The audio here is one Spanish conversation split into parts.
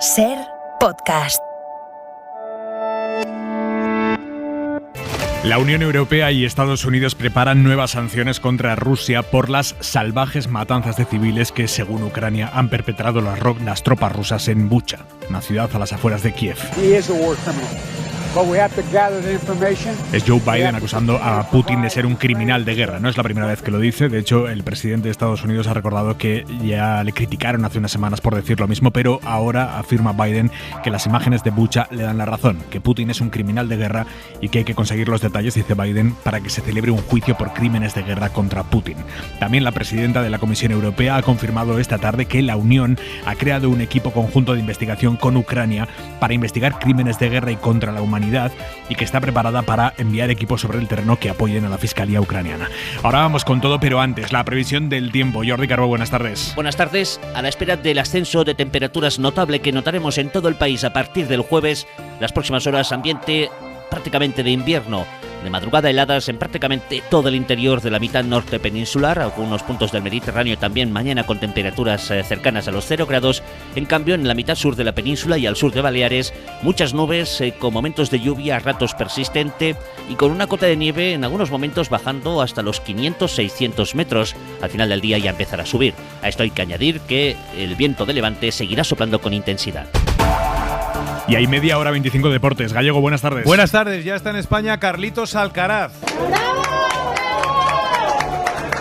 SER Podcast. La Unión Europea y Estados Unidos preparan nuevas sanciones contra Rusia por las salvajes matanzas de civiles que, según Ucrania, han perpetrado las tropas rusas en Bucha, una ciudad a las afueras de Kiev. Es Joe Biden acusando a Putin de ser un criminal de guerra. No es la primera vez que lo dice. De hecho, el presidente de Estados Unidos ha recordado que ya le criticaron hace unas semanas por decir lo mismo, pero ahora afirma Biden que las imágenes de Bucha le dan la razón, que Putin es un criminal de guerra y que hay que conseguir los detalles, dice Biden, para que se celebre un juicio por crímenes de guerra contra Putin. También la presidenta de la Comisión Europea ha confirmado esta tarde que la Unión ha creado un equipo conjunto de investigación con Ucrania para investigar crímenes de guerra y contra la humanidad, y que está preparada para enviar equipos sobre el terreno que apoyen a la Fiscalía ucraniana. Ahora vamos con todo, pero antes, la previsión del tiempo. Jordi Carbó, buenas tardes. Buenas tardes. A la espera del ascenso de temperaturas notable que notaremos en todo el país a partir del jueves, las próximas horas ambiente prácticamente de invierno. De madrugada heladas en prácticamente todo el interior de la mitad norte peninsular, algunos puntos del Mediterráneo también mañana con temperaturas cercanas a los 0 grados. En cambio, en la mitad sur de la península y al sur de Baleares, muchas nubes con momentos de lluvia a ratos persistente y con una cota de nieve en algunos momentos bajando hasta los 500-600 metros. Al final del día ya empezará a subir. A esto hay que añadir que el viento de levante seguirá soplando con intensidad. Y hay media hora 25 deportes. Gallego, buenas tardes. Buenas tardes, ya está en España Carlitos Alcaraz.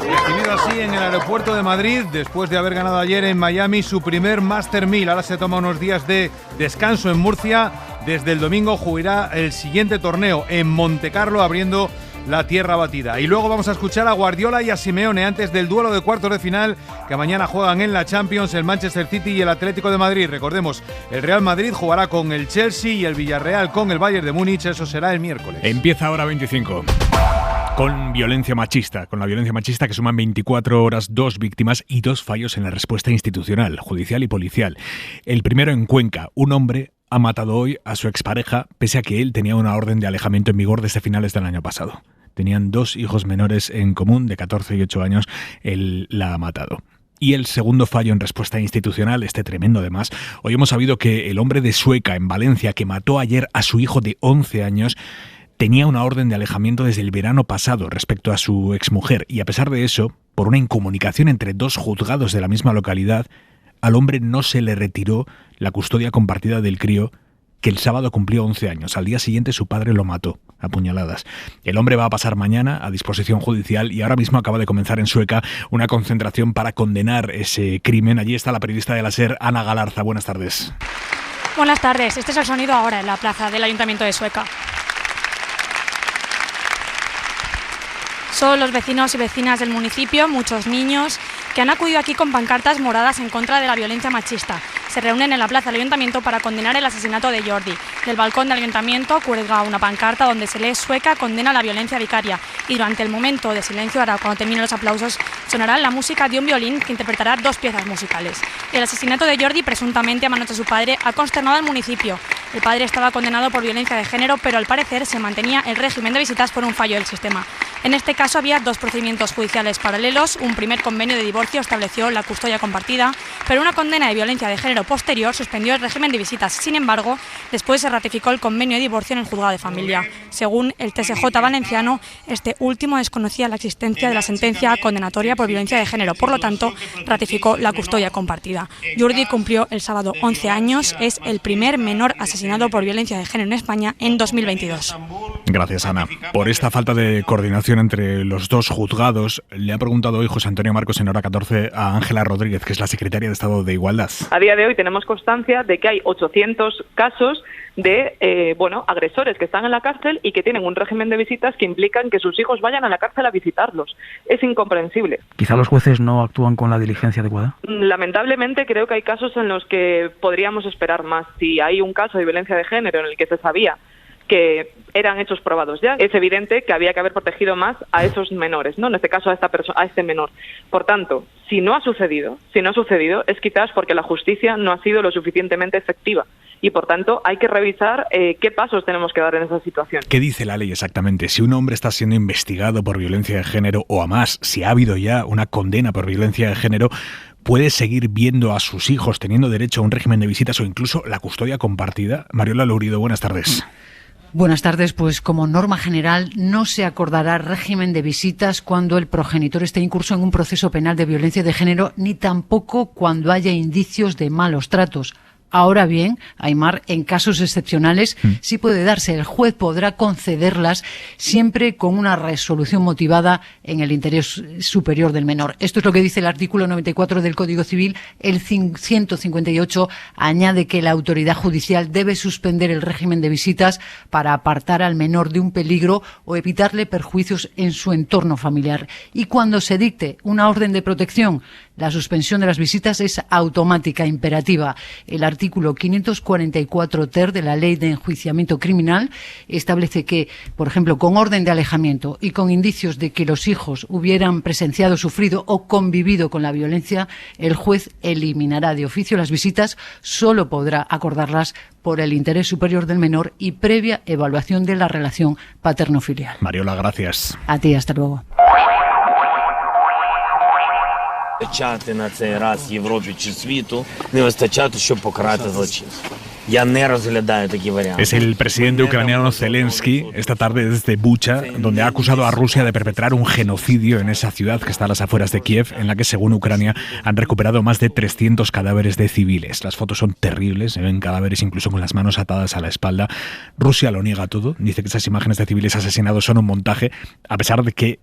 Recibido así en el aeropuerto de Madrid, después de haber ganado ayer en Miami su primer Master 1000. Ahora se toma unos días de descanso en Murcia. Desde el domingo jugará el siguiente torneo en Montecarlo, abriendo la tierra batida. Y luego vamos a escuchar a Guardiola y a Simeone antes del duelo de cuartos de final que mañana juegan en la Champions el Manchester City y el Atlético de Madrid. Recordemos, el Real Madrid jugará con el Chelsea y el Villarreal con el Bayern de Múnich. Eso será el miércoles. Empieza ahora 25. Con violencia machista, que suman 24 horas, 2 víctimas y 2 fallos en la respuesta institucional, judicial y policial. El primero en Cuenca, un hombre ha matado hoy a su expareja, pese a que él tenía una orden de alejamiento en vigor desde finales del año pasado. Tenían 2 hijos menores en común, de 14 y 8 años, él la ha matado. Y el segundo fallo en respuesta institucional, tremendo además. Hoy hemos sabido que el hombre de Sueca, en Valencia, que mató ayer a su hijo de 11 años, tenía una orden de alejamiento desde el verano pasado respecto a su exmujer. Y a pesar de eso, por una incomunicación entre 2 juzgados de la misma localidad, al hombre no se le retiró la custodia compartida del crío, que el sábado cumplió 11 años. Al día siguiente su padre lo mató a puñaladas. El hombre va a pasar mañana a disposición judicial y ahora mismo acaba de comenzar en Sueca una concentración para condenar ese crimen. Allí está la periodista de la SER, Ana Galarza. Buenas tardes. Buenas tardes. Este es el sonido ahora en la plaza del Ayuntamiento de Sueca. Son los vecinos y vecinas del municipio, muchos niños, que han acudido aquí con pancartas moradas en contra de la violencia machista. Se reúnen en la plaza del Ayuntamiento para condenar el asesinato de Jordi. Del balcón del Ayuntamiento cuelga una pancarta donde se lee: Sueca condena la violencia vicaria. Y durante el momento de silencio, ahora cuando terminen los aplausos, sonará la música de un violín que interpretará 2 piezas musicales. El asesinato de Jordi, presuntamente a manos de su padre, ha consternado al municipio. El padre estaba condenado por violencia de género, pero al parecer se mantenía el régimen de visitas por un fallo del sistema. En este caso había 2 procedimientos judiciales paralelos. Un primer convenio de divorcio estableció la custodia compartida, pero una condena de violencia de género posterior suspendió el régimen de visitas. Sin embargo, después se ratificó el convenio de divorcio en el juzgado de familia. Según el TSJ valenciano, este último desconocía la existencia de la sentencia condenatoria por violencia de género. Por lo tanto, ratificó la custodia compartida. Jordi cumplió el sábado 11 años. Es el primer menor asesinado por violencia de género en España en 2022. Gracias, Ana. Por esta falta de coordinación entre los 2 juzgados, le ha preguntado hoy José Antonio Marcos en Hora 14 a Ángela Rodríguez, que es la secretaria de Estado de Igualdad. A día de hoy tenemos constancia de que hay 800 casos de agresores que están en la cárcel y que tienen un régimen de visitas que implican que sus hijos vayan a la cárcel a visitarlos. Es incomprensible. ¿Quizá los jueces no actúan con la diligencia adecuada? Lamentablemente creo que hay casos en los que podríamos esperar más. Si hay un caso de violencia de género en el que se sabía que eran hechos probados ya, es evidente que había que haber protegido más a esos menores, ¿no? En este caso a este menor. Por tanto, si no ha sucedido, es quizás porque la justicia no ha sido lo suficientemente efectiva. Y por tanto hay que revisar qué pasos tenemos que dar en esa situación. ¿Qué dice la ley exactamente? Si un hombre está siendo investigado por violencia de género, o a más, si ha habido ya una condena por violencia de género, puede seguir viendo a sus hijos teniendo derecho a un régimen de visitas o incluso la custodia compartida? Mariola Lourido, buenas tardes. Buenas tardes. Pues como norma general no se acordará régimen de visitas cuando el progenitor esté incurso en un proceso penal de violencia de género, ni tampoco cuando haya indicios de malos tratos. Ahora bien, Aimar, en casos excepcionales sí puede darse. El juez podrá concederlas siempre con una resolución motivada en el interés superior del menor. Esto es lo que dice el artículo 94 del Código Civil. El 158 añade que la autoridad judicial debe suspender el régimen de visitas para apartar al menor de un peligro o evitarle perjuicios en su entorno familiar. Y cuando se dicte una orden de protección, la suspensión de las visitas es automática, imperativa. El artículo 544 ter de la Ley de Enjuiciamiento Criminal establece que, por ejemplo, con orden de alejamiento y con indicios de que los hijos hubieran presenciado, sufrido o convivido con la violencia, el juez eliminará de oficio las visitas, solo podrá acordarlas por el interés superior del menor y previa evaluación de la relación paterno-filial. Mariola, gracias. A ti, hasta luego. Почати на цей раз Європі чи світу не вистачати, щоб покарати злочинців. Я не розглядаю такі варіанти. Es el presidente ucraniano Zelensky esta tarde desde Bucha, donde ha acusado a Rusia de perpetrar un genocidio en esa ciudad que está a las afueras de Kiev, en la que, según Ucrania, han recuperado más de 300 cadáveres de civiles. Las fotos son terribles, se ven cadáveres incluso con las manos atadas a la espalda. Rusia lo niega todo, dice que esas imágenes de civiles asesinados son un montaje, a pesar de que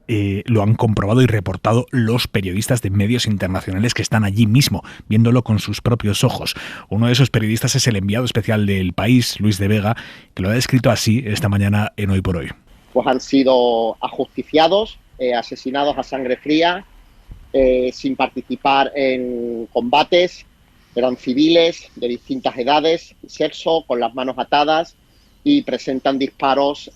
lo han comprobado y reportado los periodistas de medios internacionales que están allí mismo, viéndolo con sus propios ojos. Uno de esos periodistas es el enviado especial del País, Luis de Vega, que lo ha descrito así esta mañana en Hoy por Hoy. Pues han sido ajusticiados, asesinados a sangre fría, sin participar en combates. Eran civiles de distintas edades, sexo, con las manos atadas, y presentan disparos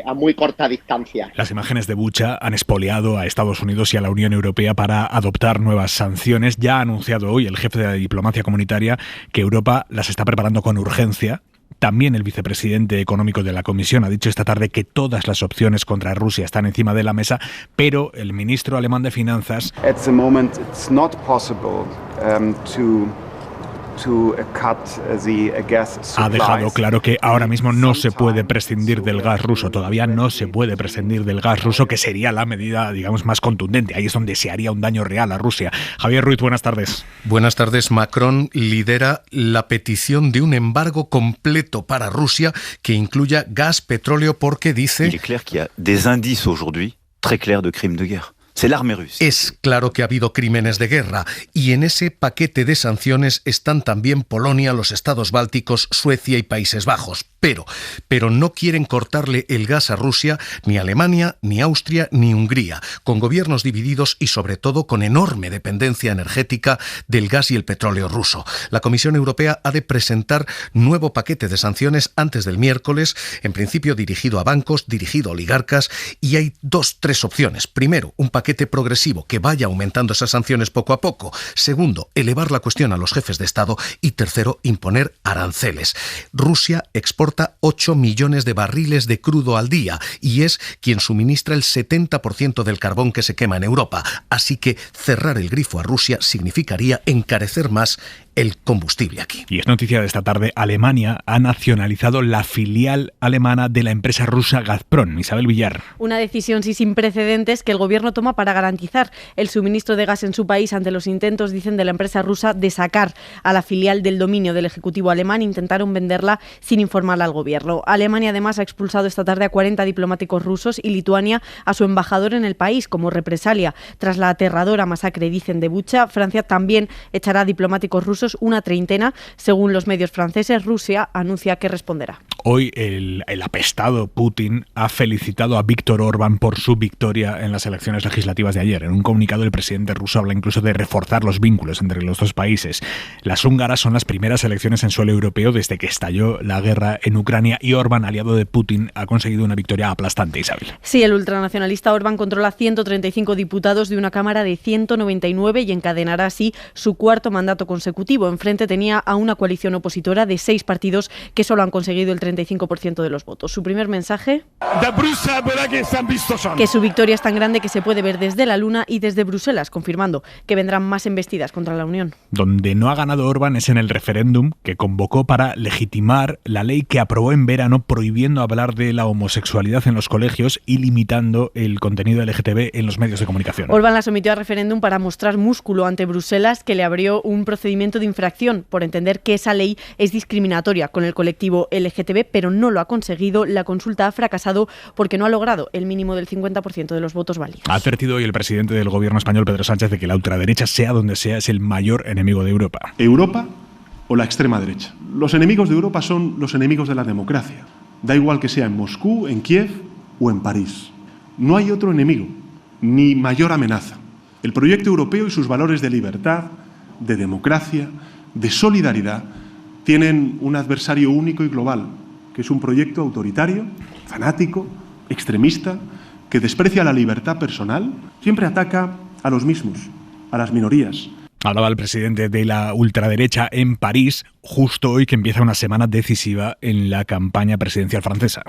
a muy corta distancia. Las imágenes de Bucha han expoliado a Estados Unidos y a la Unión Europea para adoptar nuevas sanciones. Ya ha anunciado hoy el jefe de la diplomacia comunitaria que Europa las está preparando con urgencia. También el vicepresidente económico de la Comisión ha dicho esta tarde que todas las opciones contra Rusia están encima de la mesa, pero el ministro alemán de Finanzas ha dejado claro que ahora mismo no se puede prescindir del gas ruso. Todavía no se puede prescindir del gas ruso, que sería la medida, digamos, más contundente. Ahí es donde se haría un daño real a Rusia. Javier Ruiz, buenas tardes. Buenas tardes. Macron lidera la petición de un embargo completo para Rusia que incluya gas, petróleo, porque dice... Il est clair qu'il y a des indices aujourd'hui très clairs de crimes de guerre. Es claro que ha habido crímenes de guerra y en ese paquete de sanciones están también Polonia, los estados bálticos, Suecia y Países Bajos. Pero no quieren cortarle el gas a Rusia ni Alemania, ni Austria, ni Hungría, con gobiernos divididos y sobre todo con enorme dependencia energética del gas y el petróleo ruso. La Comisión Europea ha de presentar nuevo paquete de sanciones antes del miércoles, en principio dirigido a bancos, dirigido a oligarcas, y hay tres opciones. Primero, un paquete progresivo que vaya aumentando esas sanciones poco a poco. Segundo, elevar la cuestión a los jefes de Estado. Y tercero, imponer aranceles. Rusia exporta 8 millones de barriles de crudo al día y es quien suministra el 70% del carbón que se quema en Europa. Así que cerrar el grifo a Rusia significaría encarecer más el combustible aquí. Y es noticia de esta tarde, Alemania ha nacionalizado la filial alemana de la empresa rusa Gazprom. Isabel Villar. Una decisión sin precedentes que el gobierno toma para garantizar el suministro de gas en su país ante los intentos, dicen, de la empresa rusa de sacar a la filial del dominio del Ejecutivo alemán. Intentaron venderla sin informarla al gobierno. Alemania además ha expulsado esta tarde a 40 diplomáticos rusos y Lituania a su embajador en el país como represalia tras la aterradora masacre, dicen, de Bucha. Francia también echará a diplomáticos rusos, una treintena, según los medios franceses. Rusia anuncia que responderá. Hoy el apestado Putin ha felicitado a Víktor Orbán por su victoria en las elecciones legislativas de ayer. En un comunicado, el presidente ruso habla incluso de reforzar los vínculos entre los dos países. Las húngaras son las primeras elecciones en suelo europeo desde que estalló la guerra en Ucrania y Orbán, aliado de Putin, ha conseguido una victoria aplastante, Isabel. Sí, el ultranacionalista Orbán controla 135 diputados de una Cámara de 199 y encadenará así su cuarto mandato consecutivo. Enfrente tenía a una coalición opositora de 6 partidos que solo han conseguido el 35% de los votos. Su primer mensaje: que su victoria es tan grande que se puede ver desde la Luna y desde Bruselas, confirmando que vendrán más embestidas contra la Unión. Donde no ha ganado Orbán es en el referéndum que convocó para legitimar la ley que aprobó en verano prohibiendo hablar de la homosexualidad en los colegios y limitando el contenido LGTB en los medios de comunicación. Orbán la sometió a referéndum para mostrar músculo ante Bruselas, que le abrió un procedimiento de infracción por entender que esa ley es discriminatoria con el colectivo LGTB, pero no lo ha conseguido. La consulta ha fracasado porque no ha logrado el mínimo del 50% de los votos válidos. Ha advertido hoy el presidente del gobierno español, Pedro Sánchez, de que la ultraderecha, sea donde sea, es el mayor enemigo de Europa. ¿Europa o la extrema derecha? Los enemigos de Europa son los enemigos de la democracia. Da igual que sea en Moscú, en Kiev o en París. No hay otro enemigo, ni mayor amenaza. El proyecto europeo y sus valores de libertad, de democracia, de solidaridad, tienen un adversario único y global, que es un proyecto autoritario, fanático, extremista, que desprecia la libertad personal, siempre ataca a los mismos, a las minorías. Hablaba el presidente de la ultraderecha en París, justo hoy que empieza una semana decisiva en la campaña presidencial francesa.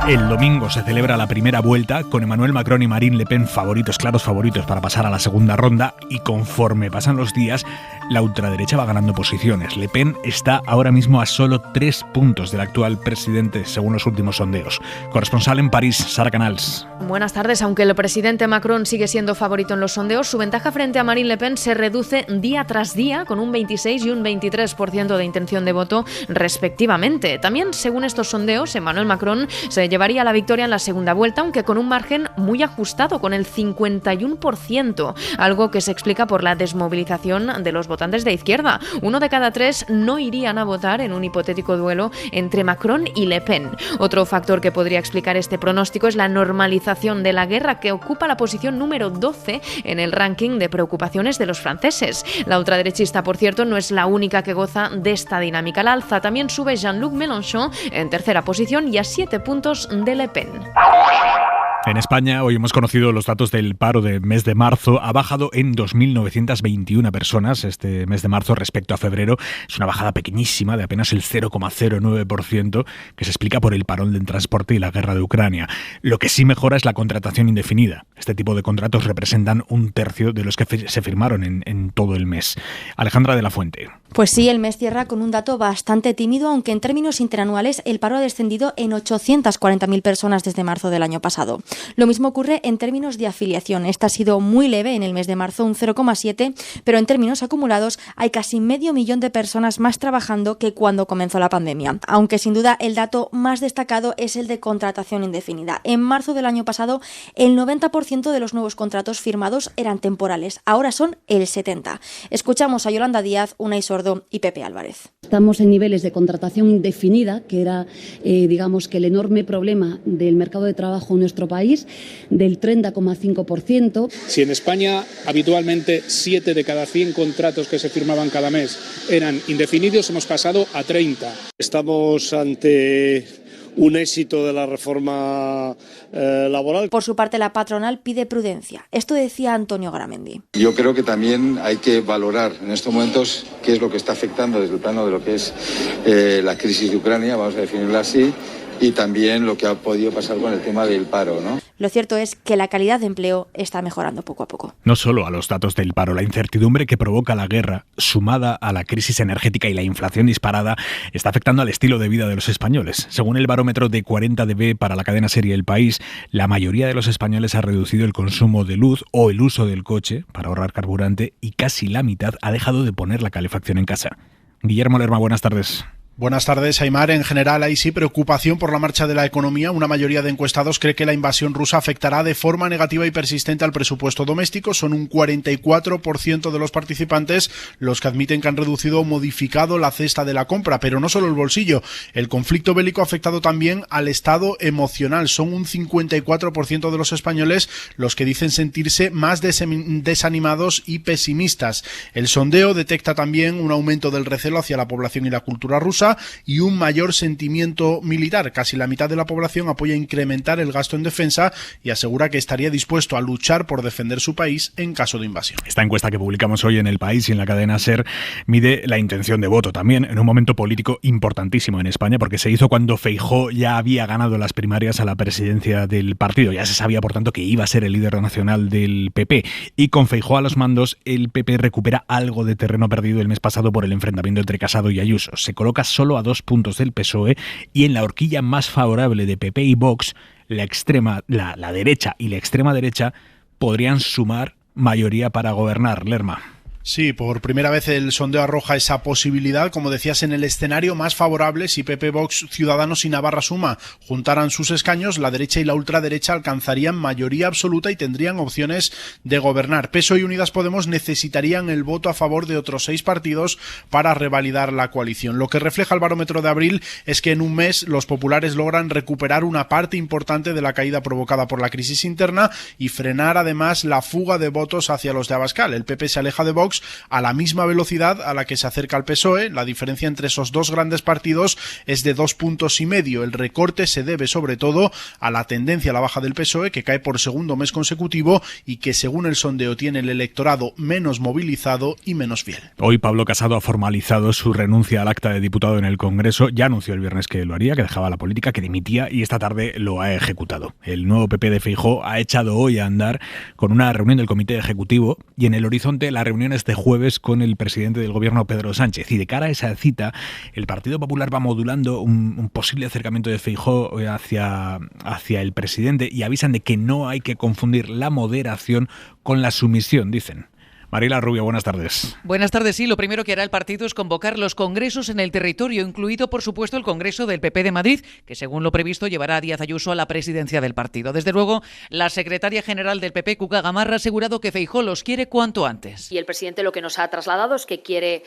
El domingo se celebra la primera vuelta con Emmanuel Macron y Marine Le Pen claros favoritos para pasar a la segunda ronda, y conforme pasan los días, la ultraderecha va ganando posiciones. Le Pen está ahora mismo a solo 3 puntos del actual presidente, según los últimos sondeos. Corresponsal en París, Sara Canals. Buenas tardes. Aunque el presidente Macron sigue siendo favorito en los sondeos, su ventaja frente a Marine Le Pen se reduce día tras día, con un 26 y un 23% de intención de voto respectivamente. También, según estos sondeos, Emmanuel Macron se llevaría la victoria en la segunda vuelta, aunque con un margen muy ajustado, con el 51%, algo que se explica por la desmovilización de los votantes de izquierda. 1 de cada 3 no irían a votar en un hipotético duelo entre Macron y Le Pen. Otro factor que podría explicar este pronóstico es la normalización de la guerra, que ocupa la posición número 12 en el ranking de preocupaciones de los franceses. La ultraderechista, por cierto, no es la única que goza de esta dinámica. Al alza también sube Jean-Luc Mélenchon en tercera posición y a 7 puntos de Le Pen. En España, hoy hemos conocido los datos del paro del mes de marzo. Ha bajado en 2.921 personas este mes de marzo respecto a febrero. Es una bajada pequeñísima de apenas el 0,09%, que se explica por el parón del transporte y la guerra de Ucrania. Lo que sí mejora es la contratación indefinida. Este tipo de contratos representan 1/3 de los que se firmaron en todo el mes. Alejandra de la Fuente. Pues sí, el mes cierra con un dato bastante tímido, aunque en términos interanuales el paro ha descendido en 840.000 personas desde marzo del año pasado. Lo mismo ocurre en términos de afiliación. Esta ha sido muy leve en el mes de marzo, un 0,7, pero en términos acumulados hay casi 500.000 de personas más trabajando que cuando comenzó la pandemia. Aunque sin duda el dato más destacado es el de contratación indefinida. En marzo del año pasado, el 90% de los nuevos contratos firmados eran temporales. Ahora son el 70%. Escuchamos a Yolanda Díaz, Unai Sordo y Pepe Álvarez. Estamos en niveles de contratación indefinida, que era, digamos, que el enorme problema del mercado de trabajo en nuestro país, del 30,5%. Si en España habitualmente 7 de cada 100 contratos que se firmaban cada mes eran indefinidos, hemos pasado a 30. Estamos ante un éxito de la reforma laboral. Por su parte, la patronal pide prudencia. Esto decía Antonio Garamendi. Yo creo que también hay que valorar en estos momentos qué es lo que está afectando desde el plano de lo que es la crisis de Ucrania, vamos a definirla así, y también lo que ha podido pasar con el tema del paro, ¿no? Lo cierto es que la calidad de empleo está mejorando poco a poco. No solo a los datos del paro, la incertidumbre que provoca la guerra, sumada a la crisis energética y la inflación disparada, está afectando al estilo de vida de los españoles. Según el barómetro de 40dB para la cadena SER El País, la mayoría de los españoles ha reducido el consumo de luz o el uso del coche para ahorrar carburante, y casi la mitad ha dejado de poner la calefacción en casa. Guillermo Lerma, buenas tardes. Buenas tardes, Aimar. En general hay sí preocupación por la marcha de la economía. Una mayoría de encuestados cree que la invasión rusa afectará de forma negativa y persistente al presupuesto doméstico. Son un 44% de los participantes los que admiten que han reducido o modificado la cesta de la compra, pero no solo el bolsillo. El conflicto bélico ha afectado también al estado emocional. Son un 54% de los españoles los que dicen sentirse más desanimados y pesimistas. El sondeo detecta también un aumento del recelo hacia la población y la cultura rusa. defensa y un mayor sentimiento militar. Casi la mitad de la población apoya incrementar el gasto en defensa y asegura que estaría dispuesto a luchar por defender su país en caso de invasión. Esta encuesta que publicamos hoy en El País y en la cadena SER mide la intención de voto también en un momento político importantísimo en España, porque se hizo cuando Feijóo ya había ganado las primarias a la presidencia del partido. Ya se sabía, por tanto, que iba a ser el líder nacional del PP. Y con Feijóo a los mandos, el PP recupera algo de terreno perdido el mes pasado por el enfrentamiento entre Casado y Ayuso. Se coloca solo a 2 puntos del PSOE y en la horquilla más favorable de PP y Vox, la derecha y la extrema derecha podrían sumar mayoría para gobernar. Lerma. Sí, por primera vez el sondeo arroja esa posibilidad, como decías, en el escenario más favorable. Si PP, Vox, Ciudadanos y Navarra Suma juntaran sus escaños, la derecha y la ultraderecha alcanzarían mayoría absoluta y tendrían opciones de gobernar. PSOE y Unidas Podemos necesitarían el voto a favor de otros 6 partidos para revalidar la coalición. Lo que refleja el barómetro de abril es que en un mes los populares logran recuperar una parte importante de la caída provocada por la crisis interna y frenar además la fuga de votos hacia los de Abascal. El PP se aleja de Vox a la misma velocidad a la que se acerca al PSOE. La diferencia entre esos dos grandes partidos es de 2,5 puntos. El recorte se debe sobre todo a la tendencia a la baja del PSOE, que cae por segundo mes consecutivo y que según el sondeo tiene el electorado menos movilizado y menos fiel. Hoy Pablo Casado ha formalizado su renuncia al acta de diputado en el Congreso. Ya anunció el viernes que lo haría, que dejaba la política, que dimitía, y esta tarde lo ha ejecutado. El nuevo PP de Feijóo ha echado hoy a andar con una reunión del Comité Ejecutivo y en el horizonte las reuniones de jueves con el presidente del gobierno, Pedro Sánchez. Y de cara a esa cita, el Partido Popular va modulando un posible acercamiento de Feijóo hacia el presidente y avisan de que no hay que confundir la moderación con la sumisión, dicen. Mariela Rubio, buenas tardes. Buenas tardes. Sí, lo primero que hará el partido es convocar los congresos en el territorio, incluido, por supuesto, el Congreso del PP de Madrid, que según lo previsto llevará a Díaz Ayuso a la presidencia del partido. Desde luego, la secretaria general del PP, Cuca Gamarra, ha asegurado que Feijóo los quiere cuanto antes. Y el presidente lo que nos ha trasladado es que quiere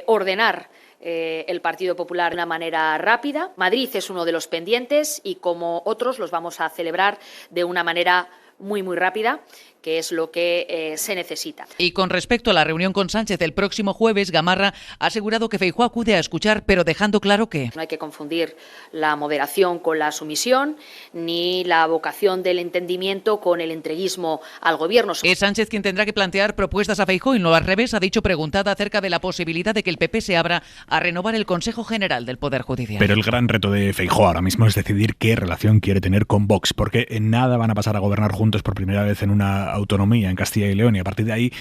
ordenar el Partido Popular de una manera rápida. Madrid es uno de los pendientes y, como otros, los vamos a celebrar de una manera muy rápida, que es lo que se necesita. Y con respecto a la reunión con Sánchez el próximo jueves, Gamarra ha asegurado que Feijóo acude a escuchar, pero dejando claro que no hay que confundir la moderación con la sumisión, ni la vocación del entendimiento con el entreguismo al gobierno. Es Sánchez quien tendrá que plantear propuestas a Feijóo y no al revés. Ha dicho, preguntada acerca de la posibilidad de que el PP se abra a renovar el Consejo General del Poder Judicial. Pero el gran reto de Feijóo ahora mismo es decidir qué relación quiere tener con Vox, porque en nada van a pasar a gobernar juntos por primera vez en una autonomía en Castilla y León, y a partir de ahí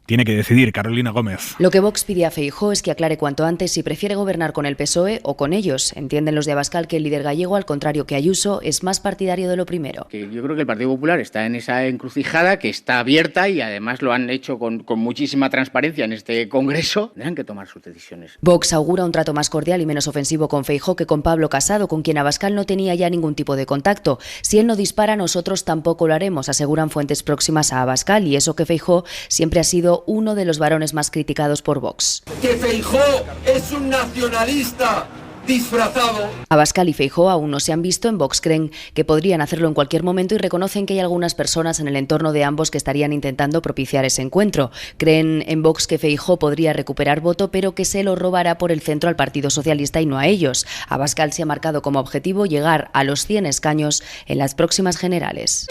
tiene que decidir Carolina Gómez. Lo que Vox pide a Feijóo es que aclare cuanto antes si prefiere gobernar con el PSOE o con ellos. Entienden los de Abascal que el líder gallego, al contrario que Ayuso, es más partidario de lo primero. Yo creo que el Partido Popular está en esa encrucijada que está abierta y además lo han hecho con muchísima transparencia en este Congreso. Tendrán que tomar sus decisiones. Vox augura un trato más cordial y menos ofensivo con Feijóo que con Pablo Casado, con quien Abascal no tenía ya ningún tipo de contacto. Si él no dispara, nosotros tampoco lo haremos, aseguran fuentes próximas a Abascal, y eso que Feijóo siempre ha sido uno de los varones más criticados por Vox. Que Feijóo es un nacionalista disfrazado. Abascal y Feijóo aún no se han visto. En Vox creen que podrían hacerlo en cualquier momento y reconocen que hay algunas personas en el entorno de ambos que estarían intentando propiciar ese encuentro. Creen en Vox que Feijóo podría recuperar voto, pero que se lo robará por el centro al Partido Socialista y no a ellos. Abascal se ha marcado como objetivo llegar a los 100 escaños en las próximas generales.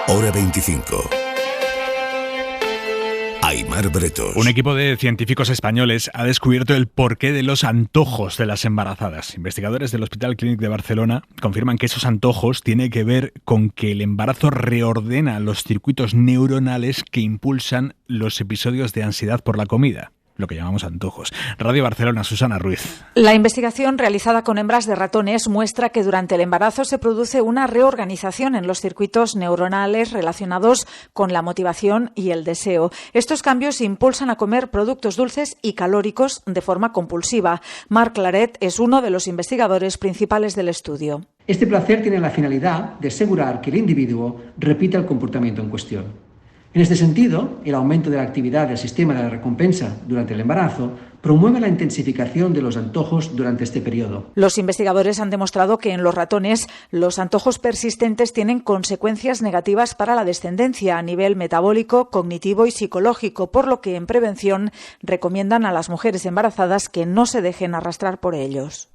Hora 25. Aimar Bretos. Un equipo de científicos españoles ha descubierto el porqué de los antojos de las embarazadas. Investigadores del Hospital Clínic de Barcelona confirman que esos antojos tienen que ver con que el embarazo reordena los circuitos neuronales que impulsan los episodios de ansiedad por la comida, lo que llamamos antojos. Radio Barcelona, Susana Ruiz. La investigación realizada con hembras de ratones muestra que durante el embarazo se produce una reorganización en los circuitos neuronales relacionados con la motivación y el deseo. Estos cambios impulsan a comer productos dulces y calóricos de forma compulsiva. Marc Claret es uno de los investigadores principales del estudio. Este placer tiene la finalidad de asegurar que el individuo repita el comportamiento en cuestión. En este sentido, el aumento de la actividad del sistema de recompensa durante el embarazo promueve la intensificación de los antojos durante este periodo. Los investigadores han demostrado que en los ratones los antojos persistentes tienen consecuencias negativas para la descendencia a nivel metabólico, cognitivo y psicológico, por lo que en prevención recomiendan a las mujeres embarazadas que no se dejen arrastrar por ellos.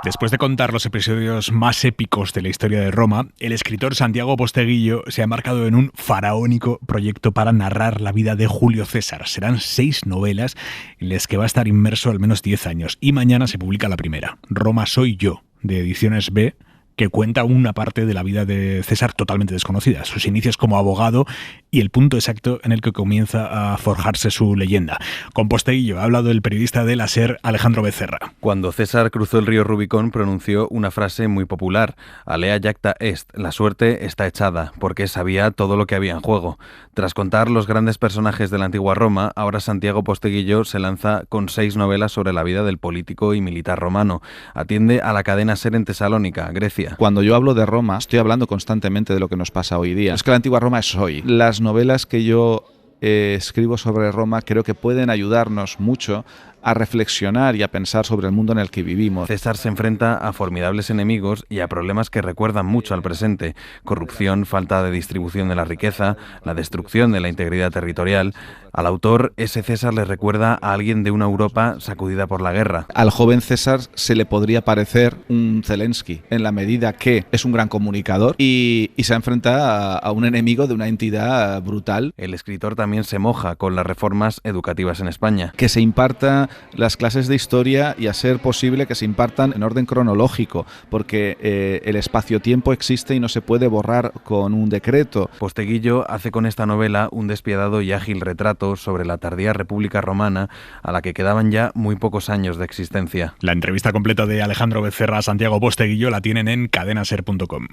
Después de contar los episodios más épicos de la historia de Roma, el escritor Santiago Posteguillo se ha embarcado en un faraónico proyecto para narrar la vida de Julio César. Serán 6 novelas en las que va a estar inmerso al menos 10 años. Y mañana se publica la primera, Roma soy yo, de Ediciones B, que cuenta una parte de la vida de César totalmente desconocida, sus inicios como abogado y el punto exacto en el que comienza a forjarse su leyenda. Con Posteguillo ha hablado el periodista de la SER, Alejandro Becerra. Cuando César cruzó el río Rubicón pronunció una frase muy popular: alea jacta est, la suerte está echada, porque sabía todo lo que había en juego. Tras contar los grandes personajes de la antigua Roma, ahora Santiago Posteguillo se lanza con 6 novelas sobre la vida del político y militar romano. Atiende a la cadena SER en Tesalónica, Grecia. Cuando yo hablo de Roma, estoy hablando constantemente de lo que nos pasa hoy día. Es que la antigua Roma es hoy. Las novelas que yo escribo sobre Roma creo que pueden ayudarnos mucho a reflexionar y a pensar sobre el mundo en el que vivimos. César se enfrenta a formidables enemigos y a problemas que recuerdan mucho al presente: corrupción, falta de distribución de la riqueza, la destrucción de la integridad territorial. Al autor, ese César le recuerda a alguien de una Europa sacudida por la guerra. Al joven César se le podría parecer un Zelensky, en la medida que es un gran comunicador y se enfrenta a un enemigo de una entidad brutal. El escritor también se moja con las reformas educativas en España. Que se imparta las clases de historia y a ser posible que se impartan en orden cronológico, porque el espacio-tiempo existe y no se puede borrar con un decreto. Posteguillo hace con esta novela un despiadado y ágil retrato sobre la tardía República Romana, a la que quedaban ya muy pocos años de existencia. La entrevista completa de Alejandro Becerra a Santiago Posteguillo la tienen en cadenaser.com.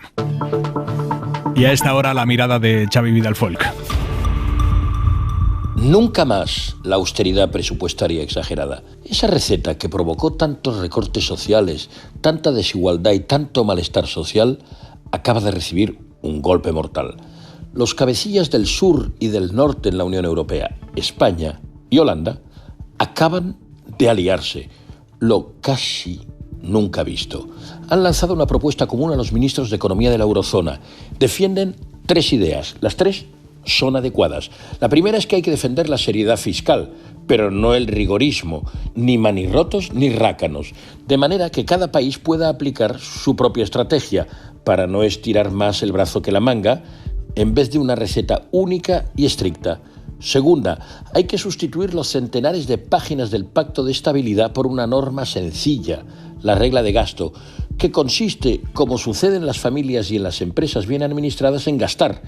Y a esta hora la mirada de Xavi Vidal-Folk. Nunca más la austeridad presupuestaria exagerada. Esa receta que provocó tantos recortes sociales, tanta desigualdad y tanto malestar social, acaba de recibir un golpe mortal. Los cabecillas del sur y del norte en la Unión Europea, España y Holanda, acaban de aliarse, lo casi nunca visto. Han lanzado una propuesta común a los ministros de Economía de la Eurozona. Defienden 3 ideas, las 3 son adecuadas. La primera es que hay que defender la seriedad fiscal, pero no el rigorismo, ni manirrotos ni rácanos, de manera que cada país pueda aplicar su propia estrategia para no estirar más el brazo que la manga, en vez de una receta única y estricta. Segunda, hay que sustituir los centenares de páginas del Pacto de Estabilidad por una norma sencilla, la regla de gasto, que consiste, como sucede en las familias y en las empresas bien administradas, en gastar,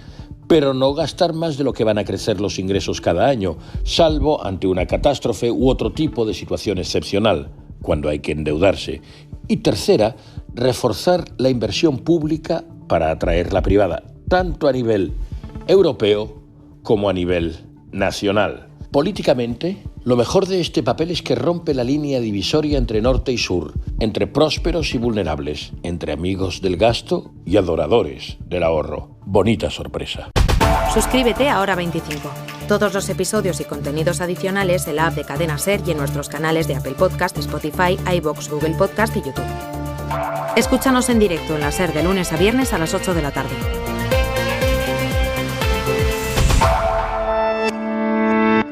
pero no gastar más de lo que van a crecer los ingresos cada año, salvo ante una catástrofe u otro tipo de situación excepcional, cuando hay que endeudarse. Y tercera, reforzar la inversión pública para atraer la privada, tanto a nivel europeo como a nivel nacional. Políticamente, lo mejor de este papel es que rompe la línea divisoria entre norte y sur, entre prósperos y vulnerables, entre amigos del gasto y adoradores del ahorro. Bonita sorpresa. Suscríbete a Hora 25. Todos los episodios y contenidos adicionales en la app de Cadena SER y en nuestros canales de Apple Podcast, Spotify, iVoox, Google Podcast y YouTube. Escúchanos en directo en la SER de lunes a viernes a las 8 de la tarde.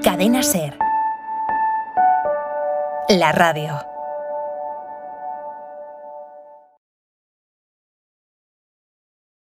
Cadena SER. La radio.